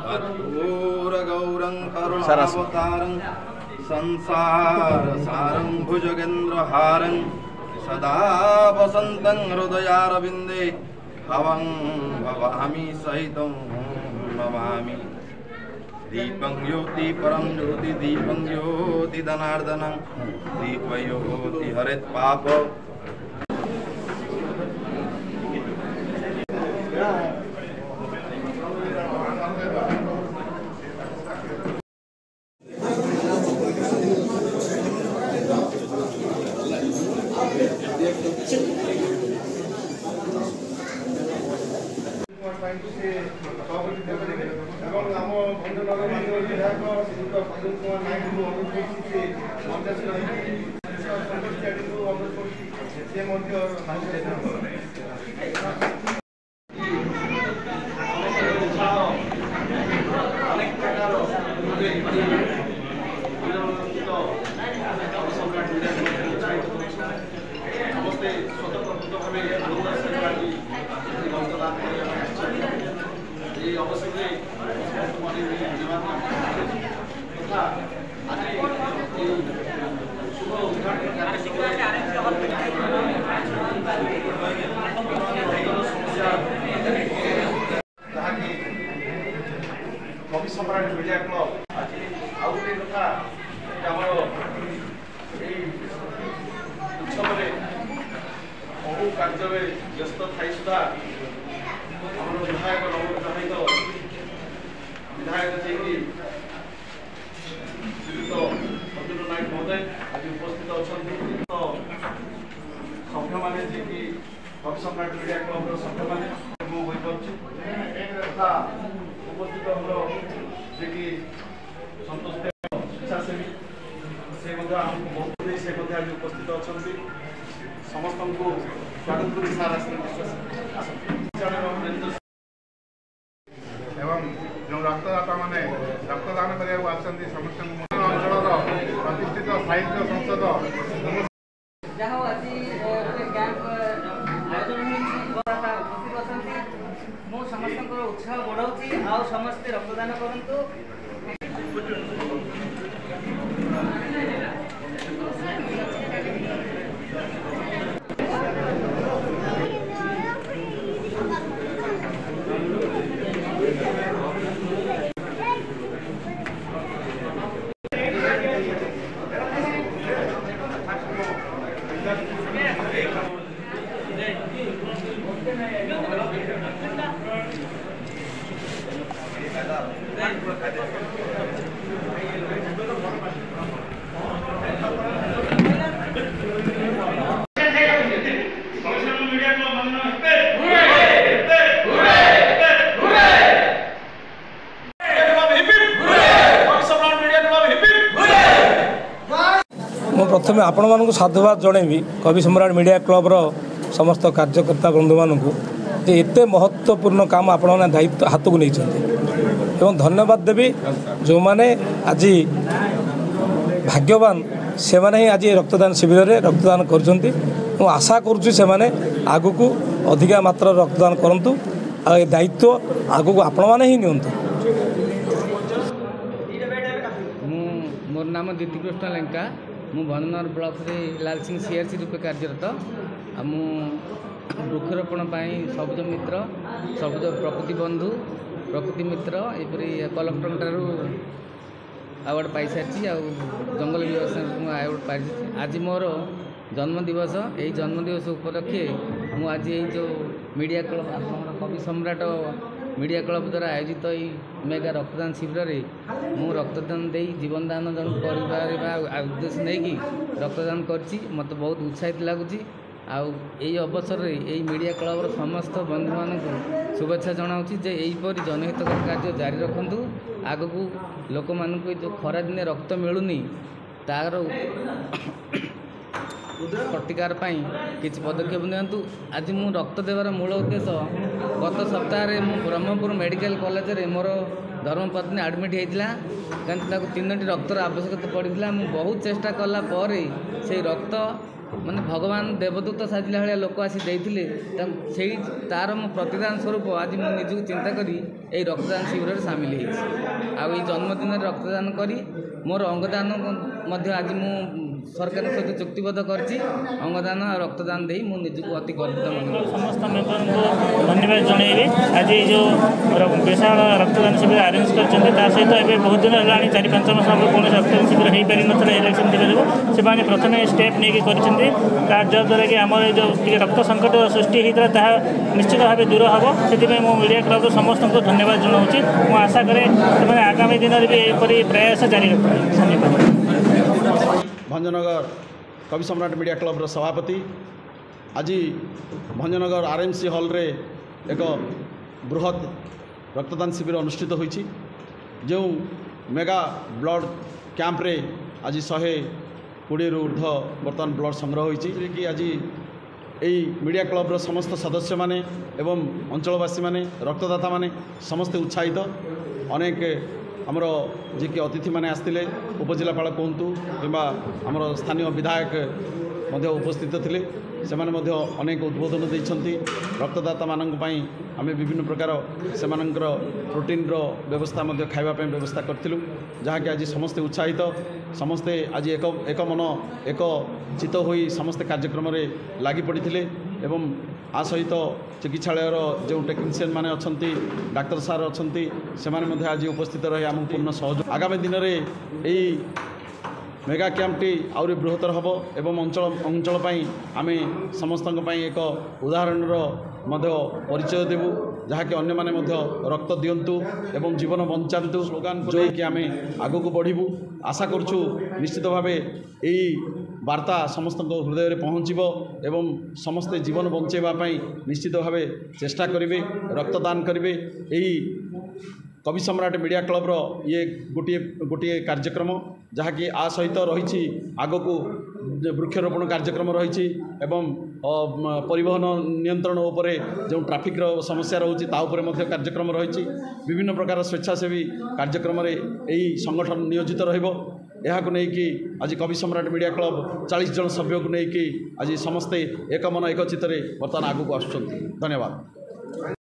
अघोर गौरं करुणावतारं संसार सारं भुजगेन्द्रहारं सदा वसन्तं हृदयारविन्दे भवं भवामि सहितं भवामि। दीपं ज्योति परं ज्योति दीपं ज्योति धनार्दनं दीपज्योति हरेत् पाप। कवि सम्राट मीडिया क्लब आज आउ गोटे कथा उत्सव बहु कार्य व्यस्त थी सुधा आम विधायक नवनिर्वाचित विधायक जी श्रीयुक्त अब्दुल नायक महोदय आज उपस्थित अच्छा सभ्य मैंने जी कवि सम्राट मीडिया क्लब सभ्य मैंने तथा उपस्थित जे कि संतोष स्वेच्छासेवी से बहुत से आज उपस्थित अच्छा समस्त को स्वागत कर एवं जो रक्तदाता मैंने रक्तदान करने समस्त अंचल प्रतिष्ठित साहित्य संसद समस्त उत्साह बढ़ाऊँगी आओ समस्ते रक्तदान करूँ। प्रथम आपण मानक साधुवाद जनइबी कवि सम्राट मीडिया क्लब्र समस्त कार्यकर्ता बंधु मानक जे एते महत्वपूर्ण काम आपण मैंने दायित्व हाथ को नहीं एवं धन्यवाद देवी जो मैंने आज भाग्यवान से मैंने ही आज रक्तदान शिविर में रक्तदान कर आशा करुँच से आगु को अधिका मात्रा रक्तदान करूँ आ दायित्व आगु को आपण मैंने ही नियंतु। मोर नाम दीतिकृष्ण लेंका मु भंजनगर ब्लॉक रे लाल सिंह सीआरसी रूपे कार्यरत मु वृक्षरोपण सबुज मित्र सबुज प्रकृति बंधु प्रकृति मित्र एपरी कलेक्टर ठारू अवार्ड पाई सारी आ जंगल विभाग अवार्ड पाई। आज मोर जन्मदिवस यही जन्मदिवस उपलक्षे मु आज जो मीडिया क्लब आप कवि सम्राट मीडिया क्लब द्वारा आयोजित यही मेगा रक्तदान शिविर में मु रक्तदान दे जीवन दान जन कर उद्देश्य नहीं कि रक्तदान करछि मत बहुत उत्साहित लगुच। आई अवसर में यही मीडिया क्लब समस्त बंधु मानक शुभेच्छा जनाऊँगी जे यहीपरि जनहितकर कार्य जारी रखु। आग को लोक मान जो खरा दिने रक्त मिलूनी तार प्रतिकार किसी पदक्षेप नियंतु। आज मु रक्त देवार मूल उद्देश्य गत सप्ताह मु ब्रह्मपुर मेडिकल कॉलेज रे मोर धर्मपत्नी एडमिट होता कहीं 3टी रक्तर आवश्यकता पड़ा। मु बहुत चेष्टा कला से रक्त ମାନେ ଭଗବାନ ଦେବଦୂତ ସାଜିଲା ଭଳିଆ ଲୋକ ଆସି ଦେଇଥିଲେ ସେଇ ତାର ମୁଁ ପ୍ରତିଦାନ ସ୍ୱରୂପ ଆଜି ମୁଁ ନିଜକୁ ଚିନ୍ତା କରି ଏଇ ରକ୍ତଦାନ ଶିବିରରେ ସାମିଲ ହେଇଛି। ଆଉ ଏଇ ଜନ୍ମଦିନରେ ରକ୍ତଦାନ କରି ମୋର ଅଙ୍ଗଦାନ ମଧ୍ୟ ଆଜି ମୁଁ ସରକାରଙ୍କ ସହିତ ଚୁକ୍ତିବଦ୍ଧ କରିଛି। ଅଙ୍ଗଦାନ ଆଉ ରକ୍ତଦାନ ଦେଇ ମୁଁ ନିଜକୁ ଅତି ଗର୍ବିତ ମନେ କରୁଛି। ସମସ୍ତ ମେମ୍ବରଙ୍କୁ ଧନ୍ୟବାଦ ଜଣାଇବି। ଆଜି ଯେଉଁ ବିଶାଳ ରକ୍ତଦାନ ଶିବିର ଆରେଞ୍ଜ କରିଛନ୍ତି ତା ସହିତ ଏବେ ବହୁତ ଦିନ ହେଲାଣି 4-5 ମାସ ହେବ କୌଣସି ରକ୍ତଦାନ ଶିବିର ହୋଇପାରିନଥିଲା ଇଲେକ୍ସନ୍ ଦିନ ଯୋଗୁଁ। ସେମାନେ ପ୍ରଥମେ ଷ୍ଟେପ୍ ନେଇକି କରିଛନ୍ତି ଯାହାଦ୍ୱାରା କି ଆମର ଏ ଯେଉଁ ଟିକେ ରକ୍ତ ସଙ୍କଟ ସୃଷ୍ଟି ହୋଇଥିଲା ତାହା ନିଶ୍ଚିତ ଭାବେ ଦୂର ହେବ। ସେଥିପାଇଁ ମୁଁ ମିଡ଼ିଆ କ୍ଲବ୍ର ସମସ୍ତଙ୍କୁ ଧନ୍ୟବାଦ ଜଣାଉଛି। ମୁଁ ଆଶା କରେ ସେମାନେ ଆଗାମୀ ଦିନରେ ବି ଏପରି ପ୍ରୟାସ ଜାରି ରଖିବେ। ଧନ୍ୟବାଦ। भंजनगर कवि सम्राट मीडिया क्लब्र सभापति आज भंजनगर आरएमसी हॉल रे एक बृहत रक्तदान शिविर अनुष्ठित होईछि। जो मेगा ब्लड कैंप रे आज 120 रु ऊर्ध्व बर्तमान ब्लड संग्रह होईछि कि आज यही मीडिया क्लब्र समस्त सदस्य माने एवं अंचलवासी माने रक्तदाता माने समस्ते उत्साहित। अनेक आमर जी कि अतिथि मैंने आसते उपजिलापाल कहतु कि आमर स्थानीय विधायक उपस्थित थे से अनेक उद्बोधन देती रक्तदाता मानक आम विभिन्न प्रकार से प्रोटीन व्यवस्था खावाई व्यवस्था करूँ जहाँकि आज समस्ते उत्साहित समस्ते आज एक मन एक चित हो समस्ते कार्यक्रम लगी पड़ी एवं आ सहित चिकित्सालयर जो टेक्नीशियन मैंने अच्छा डाक्तर सार अच्छा से आज उपस्थित रही आम पूर्ण सहयोग। आगामी दिन में यही मेगा कैंपटी आहरी बृहत्तर हम एवं अंचल आम समस्त एक उदाहरण परिचय देवु जहाँकि अन्य माने रक्त दिंतु एवं जीवन बंचातु स्लोगान जो कि आम आगक बढ़ू। आशा करुँ निश्चित भाव यही वार्ता समस्त हृदय में पहुँचब एवं समस्ते जीवन बंचाइवाई निश्चित भाव चेष्टा करेंगे रक्तदान करेंगे। यही कवि सम्राट मीडिया क्लब्र ये गोटे कार्यक्रम जहाँकि आ सहित रही आगक वृक्षरोपण कार्यक्रम रही एवं परिवहन नियंत्रण उपरे जो ट्राफिक समस्या रोचे कार्यक्रम रही विभिन्न प्रकार स्वेच्छासेवी कार्यक्रम यही संगठन नियोजित रही आज कवि सम्राट मीडिया क्लब 40 जन सभ्य को लेकिन आज समस्ते एक मन एक चित्त बर्तमान आगक आसुच्चंती। धन्यवाद।